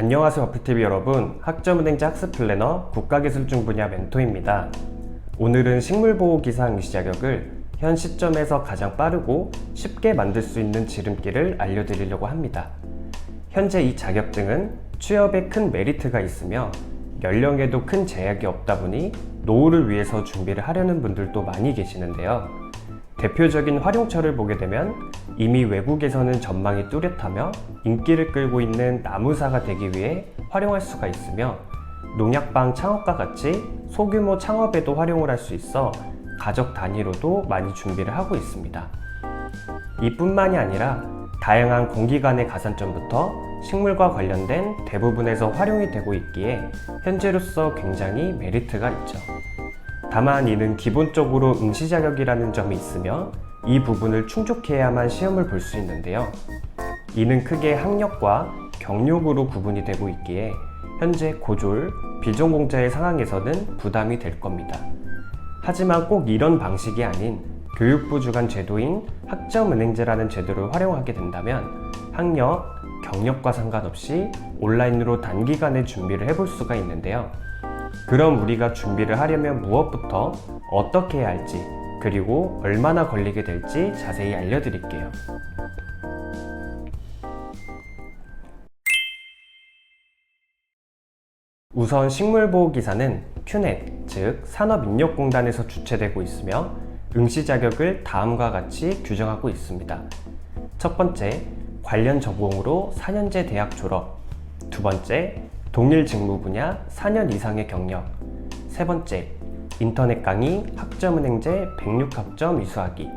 안녕하세요 와플TV 여러분, 학점은행제 학습플래너 국가기술중 분야 멘토입니다. 오늘은 식물보호기사 응시 자격을 현 시점에서 가장 빠르고 쉽게 만들 수 있는 지름길을 알려드리려고 합니다. 현재 이 자격증은 취업에 큰 메리트가 있으며 연령에도 큰 제약이 없다 보니 노후를 위해서 준비를 하려는 분들도 많이 계시는데요. 대표적인 활용처를 보게 되면 이미 외국에서는 전망이 뚜렷하며 인기를 끌고 있는 나무사가 되기 위해 활용할 수가 있으며, 농약방 창업과 같이 소규모 창업에도 활용을 할 수 있어 가족 단위로도 많이 준비를 하고 있습니다. 이뿐만이 아니라 다양한 공기관의 가산점부터 식물과 관련된 대부분에서 활용이 되고 있기에 현재로서 굉장히 메리트가 있죠. 다만 이는 기본적으로 응시 자격이라는 점이 있으며 이 부분을 충족해야만 시험을 볼 수 있는데요. 이는 크게 학력과 경력으로 구분이 되고 있기에 현재 고졸, 비전공자의 상황에서는 부담이 될 겁니다. 하지만 꼭 이런 방식이 아닌 교육부 주관 제도인 학점은행제라는 제도를 활용하게 된다면 학력, 경력과 상관없이 온라인으로 단기간에 준비를 해볼 수가 있는데요. 그럼 우리가 준비를 하려면 무엇부터 어떻게 해야 할지, 그리고 얼마나 걸리게 될지 자세히 알려드릴게요. 우선 식물보호기사는 큐넷, 즉 산업인력공단에서 주최되고 있으며 응시 자격을 다음과 같이 규정하고 있습니다. 첫 번째, 관련 전공으로 4년제 대학 졸업. 두 번째, 동일 직무 분야 4년 이상의 경력. 세 번째, 인터넷 강의 학점은행제 106학점 이수하기.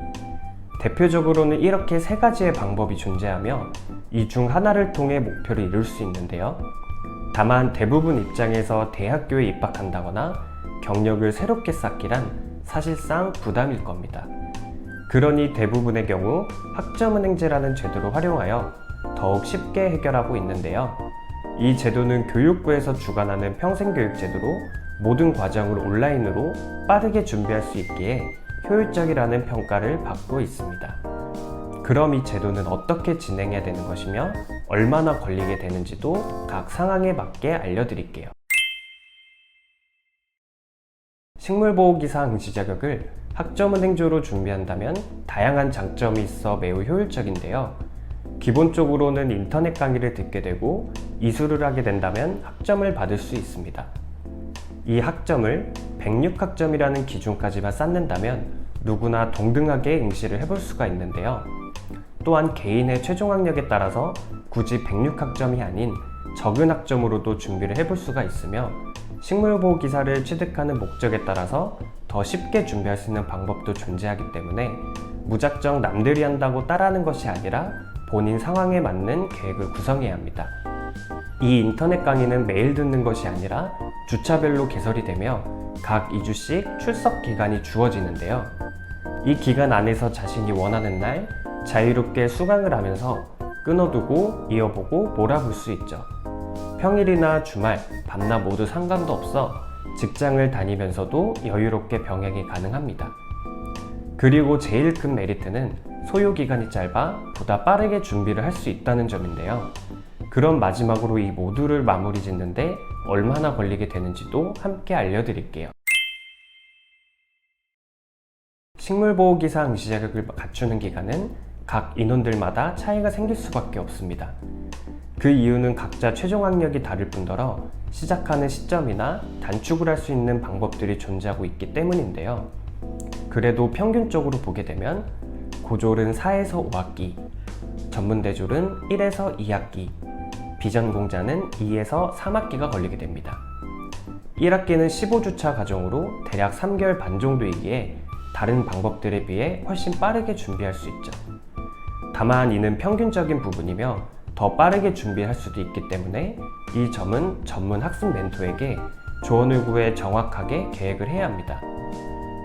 대표적으로는 이렇게 세 가지의 방법이 존재하며 이 중 하나를 통해 목표를 이룰 수 있는데요. 다만 대부분 입장에서 대학교에 입학한다거나 경력을 새롭게 쌓기란 사실상 부담일 겁니다. 그러니 대부분의 경우 학점은행제라는 제도를 활용하여 더욱 쉽게 해결하고 있는데요. 이 제도는 교육부에서 주관하는 평생교육제도로 모든 과정을 온라인으로 빠르게 준비할 수 있기에 효율적이라는 평가를 받고 있습니다. 그럼 이 제도는 어떻게 진행해야 되는 것이며 얼마나 걸리게 되는지도 각 상황에 맞게 알려드릴게요. 식물보호기사 응시 자격을 학점은행제로 준비한다면 다양한 장점이 있어 매우 효율적인데요. 기본적으로는 인터넷 강의를 듣게 되고 이수를 하게 된다면 학점을 받을 수 있습니다. 이 학점을 106학점이라는 기준까지만 쌓는다면 누구나 동등하게 응시를 해볼 수가 있는데요. 또한 개인의 최종 학력에 따라서 굳이 106학점이 아닌 적은 학점으로도 준비를 해볼 수가 있으며, 식물보호기사를 취득하는 목적에 따라서 더 쉽게 준비할 수 있는 방법도 존재하기 때문에 무작정 남들이 한다고 따라하는 것이 아니라 본인 상황에 맞는 계획을 구성해야 합니다. 이 인터넷 강의는 매일 듣는 것이 아니라 주차별로 개설이 되며 각 2주씩 출석 기간이 주어지는데요. 이 기간 안에서 자신이 원하는 날 자유롭게 수강을 하면서 끊어두고 이어보고 몰아볼 수 있죠. 평일이나 주말, 밤낮 모두 상관도 없어 직장을 다니면서도 여유롭게 병행이 가능합니다. 그리고 제일 큰 메리트는 소요 기간이 짧아 보다 빠르게 준비를 할 수 있다는 점인데요. 그럼 마지막으로 이 모두를 마무리 짓는데 얼마나 걸리게 되는지도 함께 알려드릴게요. 식물보호기사 응시 자격을 갖추는 기간은 각 인원들마다 차이가 생길 수밖에 없습니다. 그 이유는 각자 최종 학력이 다를 뿐더러 시작하는 시점이나 단축을 할 수 있는 방법들이 존재하고 있기 때문인데요. 그래도 평균적으로 보게 되면 고졸은 4에서 5학기, 전문대졸은 1에서 2학기, 비전공자는 2에서 3학기가 걸리게 됩니다. 1학기는 15주차 과정으로 대략 3개월 반 정도이기에 다른 방법들에 비해 훨씬 빠르게 준비할 수 있죠. 다만 이는 평균적인 부분이며 더 빠르게 준비할 수도 있기 때문에 이 점은 전문 학습 멘토에게 조언을 구해 정확하게 계획을 해야 합니다.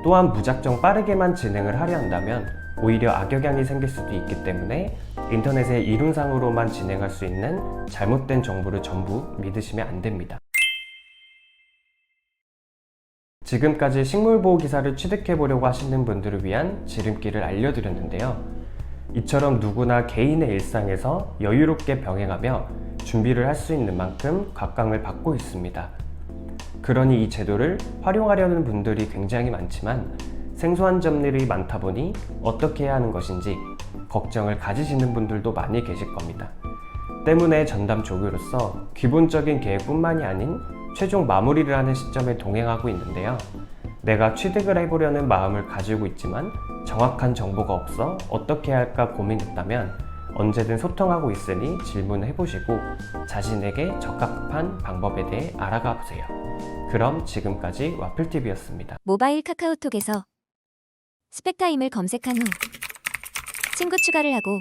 또한 무작정 빠르게만 진행을 하려 한다면 오히려 악영향이 생길 수도 있기 때문에 인터넷의 이론상으로만 진행할 수 있는 잘못된 정보를 전부 믿으시면 안 됩니다. 지금까지 식물보호기사를 취득해보려고 하시는 분들을 위한 지름길을 알려드렸는데요. 이처럼 누구나 개인의 일상에서 여유롭게 병행하며 준비를 할 수 있는 만큼 각광을 받고 있습니다. 그러니 이 제도를 활용하려는 분들이 굉장히 많지만 생소한 점들이 많다 보니 어떻게 해야 하는 것인지 걱정을 가지시는 분들도 많이 계실 겁니다. 때문에 전담 조교로서 기본적인 계획뿐만이 아닌 최종 마무리를 하는 시점에 동행하고 있는데요. 내가 취득을 해보려는 마음을 가지고 있지만 정확한 정보가 없어 어떻게 해야 할까 고민했다면 언제든 소통하고 있으니 질문을 해보시고 자신에게 적합한 방법에 대해 알아가 보세요. 그럼 지금까지 와플TV였습니다. 모바일 카카오톡에서 스펙타임을 검색한 후 친구 추가를 하고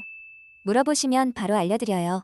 물어보시면 바로 알려드려요.